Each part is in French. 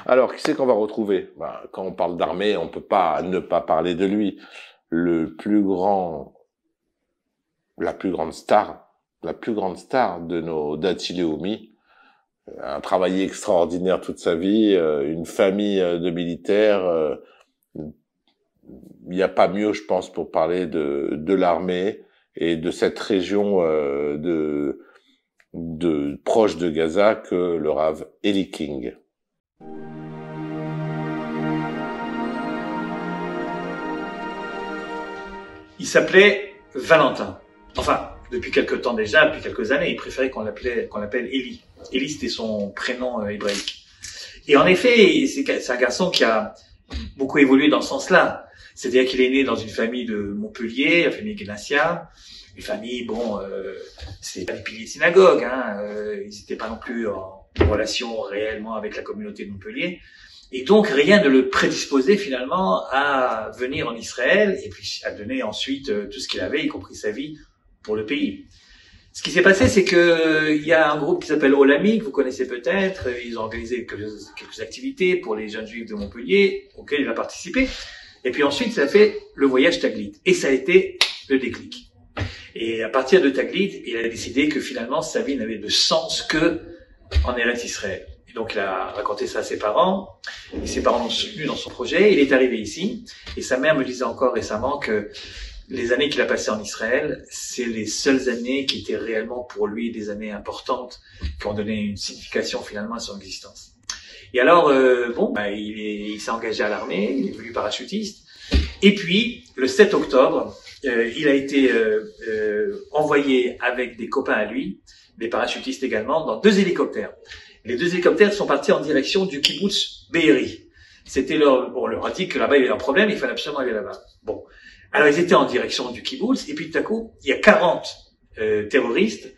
Alors, qui c'est qu'on va retrouver? Quand on parle d'armée, on peut pas ne pas parler de lui. Le plus grand, la plus grande star de nos Dati Leumi, a travaillé extraordinaire toute sa vie, une famille de militaires. Il n'y a pas mieux, je pense, pour parler de l'armée et de cette région de proche de Gaza que le Rav Eli King. Il s'appelait Valentin. Enfin, depuis quelque temps déjà, depuis quelques années, il préférait qu'on l'appelle Eli. Eli, c'était son prénom hébraïque. Et en effet, c'est un garçon qui a beaucoup évolué dans ce sens-là. C'est-à-dire qu'il est né dans une famille de Montpellier, la famille Guénassia. Une famille, c'est pas des piliers de synagogue, ils n'étaient pas non plus en relation réellement avec la communauté de Montpellier. Et donc, rien ne le prédisposait finalement à venir en Israël et puis à donner ensuite tout ce qu'il avait, y compris sa vie, pour le pays. Ce qui s'est passé, c'est que il y a un groupe qui s'appelle Olami, que vous connaissez peut-être. Ils ont organisé quelques activités pour les jeunes juifs de Montpellier, auxquelles il a participé. Et puis ensuite, ça a fait le voyage Taglit. Et ça a été le déclic. Et à partir de Taglit, il a décidé que finalement, sa vie n'avait de sens que en Eretz Israël. Et donc, il a raconté ça à ses parents. Et ses parents l'ont soutenu dans son projet. Il est arrivé ici. Et sa mère me disait encore récemment que les années qu'il a passées en Israël, c'est les seules années qui étaient réellement pour lui des années importantes, qui ont donné une signification finalement à son existence. Et alors, il s'est engagé à l'armée, il est devenu parachutiste. Et puis, le 7 octobre, il a été envoyé avec des copains à lui, des parachutistes également, dans 2 hélicoptères. Les 2 hélicoptères sont partis en direction du kibbutz Be'eri. On leur a dit que là-bas il y avait un problème, il fallait absolument aller là-bas. Bon. Alors ils étaient en direction du kibbutz, et puis tout à coup, il y a 40 terroristes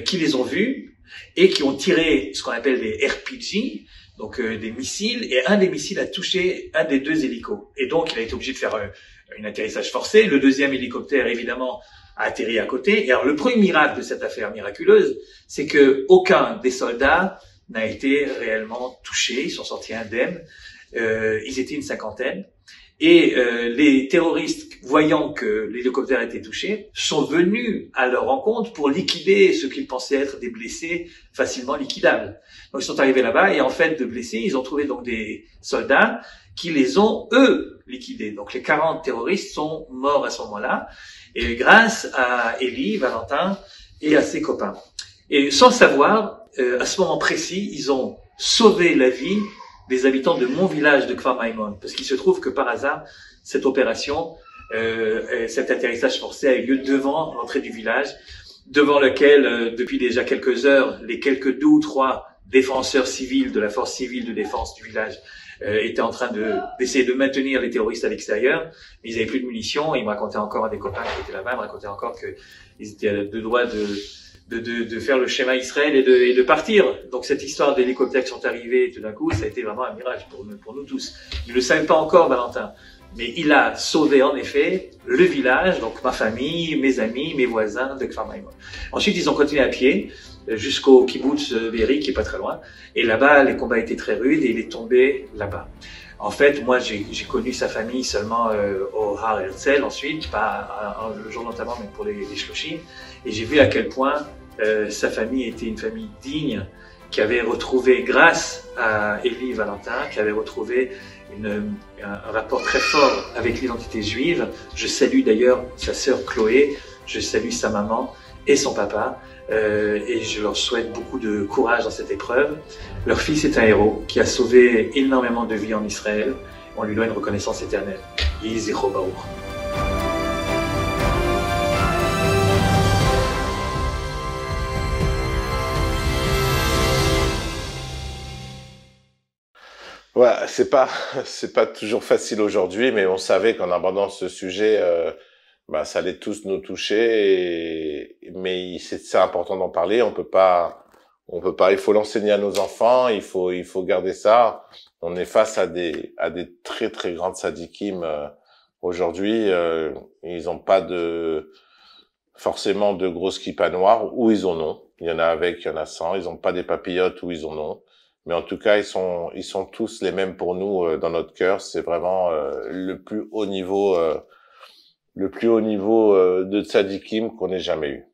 qui les ont vus et qui ont tiré ce qu'on appelle des RPG, donc des missiles, et un des missiles a touché un des 2 hélicos. Et donc il a été obligé de faire un atterrissage forcé. Le 2e hélicoptère, évidemment, a atterri à côté. Et alors le premier miracle de cette affaire miraculeuse, c'est que aucun des soldats n'a été réellement touché. Ils sont sortis indemnes. Ils étaient une 50aine. Et les terroristes, voyant que l'hélicoptère était touché, sont venus à leur rencontre pour liquider ce qu'ils pensaient être des blessés facilement liquidables. Donc ils sont arrivés là-bas et en fait de blessés, ils ont trouvé donc des soldats qui les ont, eux, liquidés. Donc les 40 terroristes sont morts à ce moment-là, et grâce à Eli, Valentin, et à ses copains. Et sans le savoir, à ce moment précis, ils ont sauvé la vie des habitants de mon village de Kfar Maimon, parce qu'il se trouve que par hasard, cette opération, cet atterrissage forcé a eu lieu devant l'entrée du village, devant lequel, depuis déjà quelques heures, les quelques 2 ou 3 défenseurs civils de la force civile de défense du village étaient en train d'essayer de maintenir les terroristes à l'extérieur, mais ils n'avaient plus de munitions. Et ils me racontaient encore à des copains qui étaient là-bas, ils me racontaient encore qu'ils étaient à 2 doigts de faire le schéma Israël et de partir. Donc cette histoire d'hélicoptères qui sont arrivés tout d'un coup, ça a été vraiment un miracle pour nous tous. Il ne le savait pas encore, Valentin, mais il a sauvé en effet le village, donc ma famille, mes amis, mes voisins de Kfar Maimon. Ensuite, ils ont continué à pied jusqu'au kibbutz Be'eri, qui est pas très loin. Et là-bas, les combats étaient très rudes et il est tombé là-bas. En fait, moi, j'ai connu sa famille seulement au Har Herzl ensuite, pas le jour notamment, mais pour les shloshim. Et j'ai vu à quel point sa famille était une famille digne, qui avait retrouvé, grâce à Eli Valentin, qui avait retrouvé un rapport très fort avec l'identité juive. Je salue d'ailleurs sa sœur Chloé, je salue sa maman et son papa, et je leur souhaite beaucoup de courage dans cette épreuve. Leur fils est un héros qui a sauvé énormément de vies en Israël. On lui doit une reconnaissance éternelle. Yéhi Zichro Baruch. Ouais, c'est pas toujours facile aujourd'hui, mais on savait qu'en abordant ce sujet, ça allait tous nous toucher. Mais c'est important d'en parler. On peut pas. Il faut l'enseigner à nos enfants. Il faut garder ça. On est face à des très très grandes sadikim aujourd'hui. Ils ont pas forcément de grosses kippas noires, ou ils en ont. Il y en a avec, il y en a sans. Ils ont pas des papillotes, ou ils en ont. Mais en tout cas, ils sont tous les mêmes pour nous dans notre cœur. C'est vraiment le plus haut niveau de tzadikim qu'on ait jamais eu.